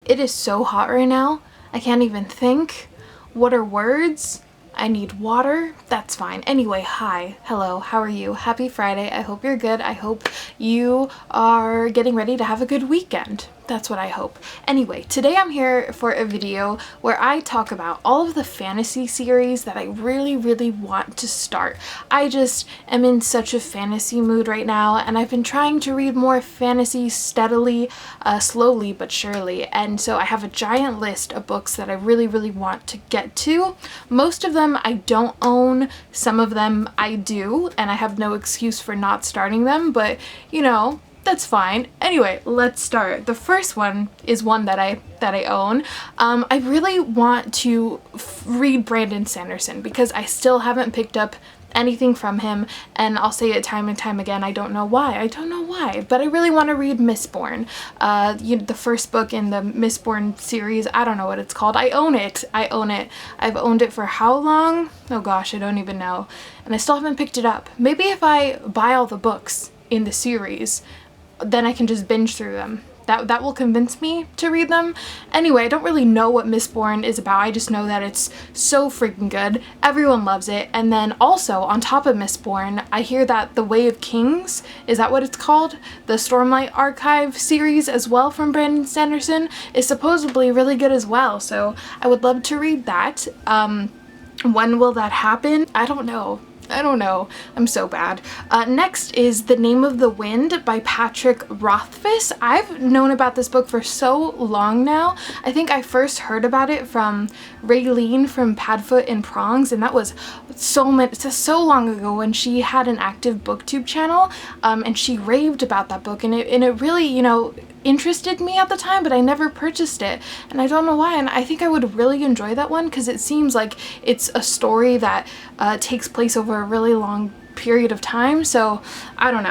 It is so hot right now. I can't even think. What are words? I need water. That's fine. Anyway, hi. Hello. How are you? Happy Friday. I hope you're good. I hope you are getting ready to have a good weekend. That's what I hope. Anyway, today I'm here for a video where I talk about all of the fantasy series that I really want to start. I just am in such a fantasy mood right now, and I've been trying to read more fantasy steadily, slowly but surely, and so I have a giant list of books that I really want to get to. Most of them I don't own, some of them I do, and I have no excuse for not starting them, but you know, that's fine. Anyway, let's start. The first one is one that I own. I really want to read Brandon Sanderson because I still haven't picked up anything from him, and I'll say it time and time again, I don't know why, but I really want to read Mistborn. The first book in the Mistborn series, I don't know what it's called. I own it. I've owned it for how long? Oh gosh, I don't even know. And I still haven't picked it up. Maybe if I buy all the books in the series, then I can just binge through them. That will convince me to read them. Anyway, I don't really know what Mistborn is about. I just know that it's so freaking good. Everyone loves it. And then also, on top of Mistborn, I hear that The Way of Kings, is that what it's called? The Stormlight Archive series as well from Brandon Sanderson is supposedly really good as well. So I would love to read that. When will that happen? I don't know. I'm so bad. Next is The Name of the Wind by Patrick Rothfuss. I've known about this book for so long now. I think I first heard about it from Raylene from Padfoot and Prongs, and that was so long ago when she had an active booktube channel, and she raved about that book, and it really, you know, interested me at the time, but I never purchased it, and I don't know why. And I think I would really enjoy that one because it seems like it's a story that takes place over a really long period of time, so I don't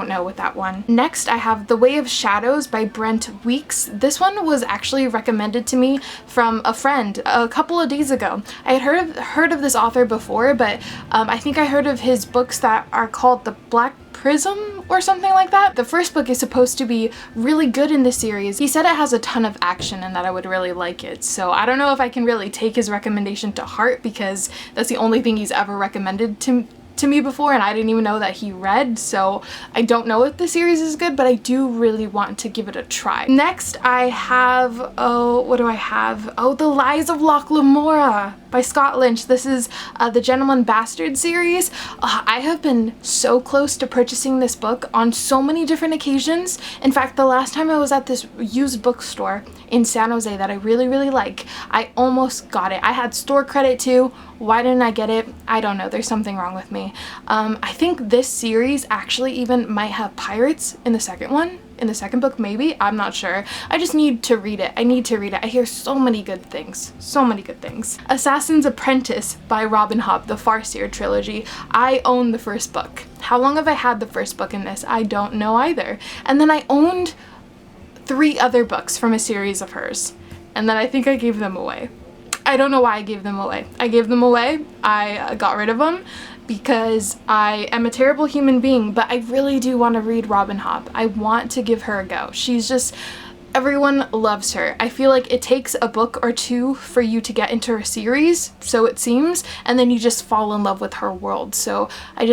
know with that one. Next, I have The Way of Shadows by Brent Weeks. This one was actually recommended to me from a friend a couple of days ago. I had heard of this author before, but I think I heard of his books that are called The Black Prism or something like that. The first book is supposed to be really good in the series. He said it has a ton of action and that I would really like it. So I don't know if I can really take his recommendation to heart because that's the only thing he's ever recommended to me before, and I didn't even know that he read, so I don't know if the series is good, but I do really want to give it a try. Next, I have, what do I have? Oh, The Lies of Loch Lamora by Scott Lynch. This is the Gentleman Bastard series. I have been so close to purchasing this book on so many different occasions. In fact, the last time I was at this used bookstore in San Jose that I really like, I almost got it. I had store credit too. Why didn't I get it? I don't know. There's something wrong with me. I think this series actually even might have pirates in the second one. In the second book, maybe? I'm not sure. I just need to read it. I hear so many good things. Assassin's Apprentice by Robin Hobb, the Farseer trilogy. I own the first book. How long have I had the first book in this? I don't know either. And then I owned 3 other books from a series of hers. And then I think I gave them away. I don't know why I gave them away. I got rid of them because I am a terrible human being, but I really do want to read Robin Hobb. I want to give her a go. She's just, everyone loves her. I feel like it takes a book or two for you to get into her series, so it seems, and then you just fall in love with her world. So I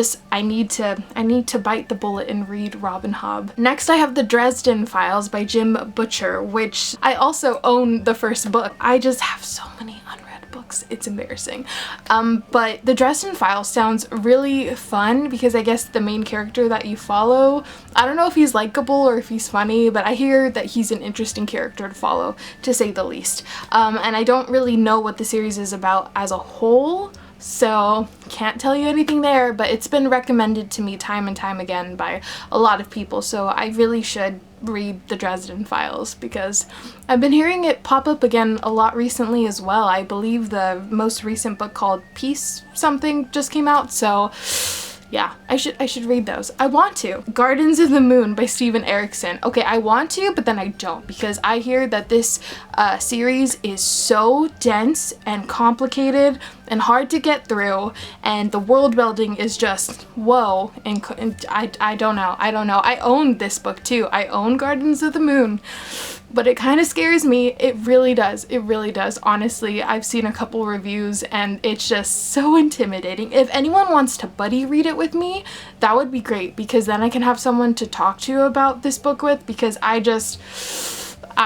need to bite the bullet and read Robin Hobb. Next, I have The Dresden Files by Jim Butcher, which I also own the first book. I just have so many unread books, it's embarrassing. But The Dresden Files sounds really fun because I guess the main character that you follow, I don't know if he's likable or if he's funny, but I hear that he's an interesting character to follow, to say the least. And I don't really know what the series is about as a whole, so can't tell you anything there, but it's been recommended to me time and time again by a lot of people, so I really should read The Dresden Files because I've been hearing it pop up again a lot recently as well. I believe the most recent book called Peace something just came out, so yeah, I should read those. I want to. Gardens of the Moon by Steven Erikson. Okay, I want to, but then I don't because I hear that this series is so dense and complicated and hard to get through, and the world building is just whoa, and I don't know. I own this book too. I own Gardens of the Moon. but it kind of scares me. It really does. It really does. Honestly, I've seen a couple reviews and it's just so intimidating. If anyone wants to buddy read it with me, that would be great, because then I can have someone to talk to about this book with, because I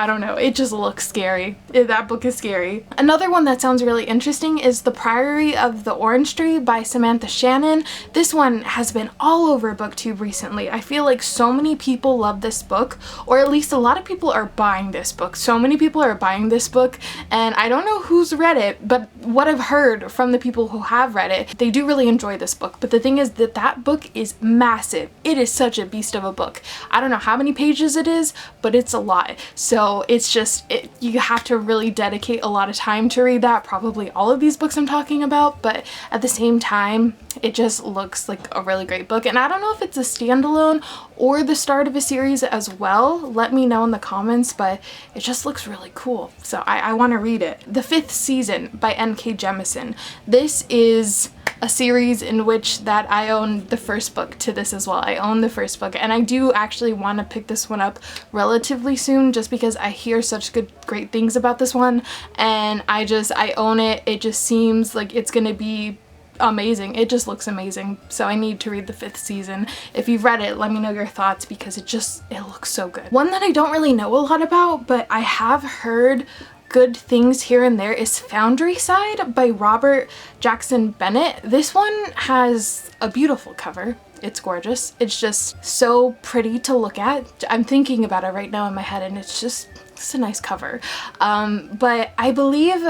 don't know, it just looks scary. That book is scary. Another one that sounds really interesting is The Priory of the Orange Tree by Samantha Shannon. This one has been all over BookTube recently. I feel like so many people love this book, or at least a lot of people are buying this book. So many people are buying this book, and I don't know who's read it, but what I've heard from the people who have read it, they do really enjoy this book. But the thing is that that book is massive. It is such a beast of a book. I don't know how many pages it is, but it's a lot. So it's just, you have to really dedicate a lot of time to read that, probably all of these books I'm talking about, but at the same time, it just looks like a really great book. And I don't know if it's a standalone or the start of a series as well. Let me know in the comments, but it just looks really cool. So I want to read it. The Fifth Season by N.K. Jemisin. This is a series in which that I own the first book to this as well. I own the first book, and I do actually want to pick this one up relatively soon, just because I hear such great things about this one, and I own it. It just seems like it's gonna be amazing. It just looks amazing. So I need to read The Fifth Season. If you've read it, let me know your thoughts, because it looks so good. One that I don't really know a lot about, but I have heard good things here and there, is Foundryside by Robert Jackson Bennett. This one has a beautiful cover. It's gorgeous. It's just so pretty to look at. I'm thinking about it right now in my head, and it's a nice cover. But I believe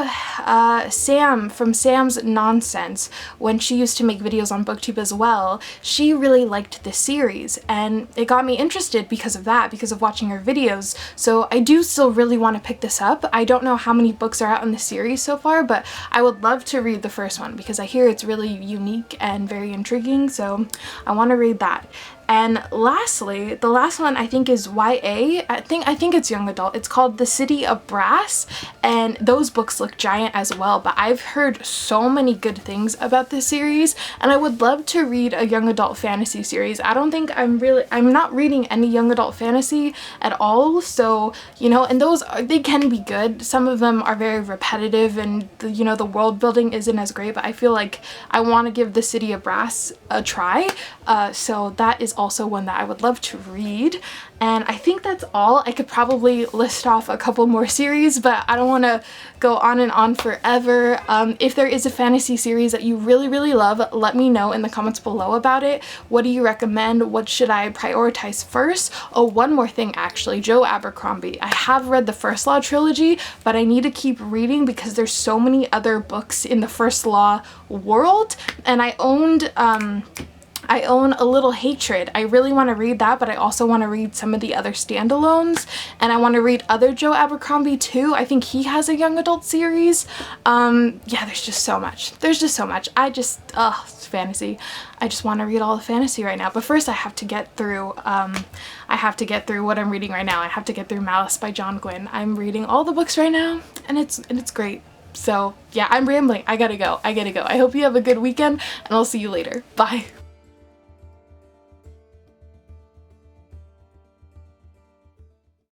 Sam from Sam's Nonsense, when she used to make videos on BookTube as well, she really liked this series, and it got me interested because of that, because of watching her videos. So I do still really want to pick this up. I don't know how many books are out in the series so far, but I would love to read the first one, because I hear it's really unique and very intriguing, so I want to read that. And lastly, the last one I think is YA. I think it's young adult. It's called The City of Brass, and those books look giant as well, but I've heard so many good things about this series, and I would love to read a young adult fantasy series. I don't think I'm not reading any young adult fantasy at all, so, you know, and they can be good. Some of them are very repetitive, and the world building isn't as great, but I feel like I want to give The City of Brass a try, so that is also one that I would love to read. And I think that's all. I could probably list off a couple more series, but I don't want to go on and on forever. If there is a fantasy series that you really, really love, let me know in the comments below about it. What do you recommend? What should I prioritize first? Oh, one more thing actually, Joe Abercrombie. I have read the First Law trilogy, but I need to keep reading because there's so many other books in the First Law world, and I own A Little Hatred. I really want to read that, but I also want to read some of the other standalones, and I want to read other Joe Abercrombie too. I think he has a young adult series. Yeah, there's just so much. There's just so much. It's fantasy. I just want to read all the fantasy right now. But first I have to get through what I'm reading right now. I have to get through Malice by John Gwynne. I'm reading all the books right now, and it's great. So yeah, I'm rambling. I gotta go. I hope you have a good weekend, and I'll see you later. Bye.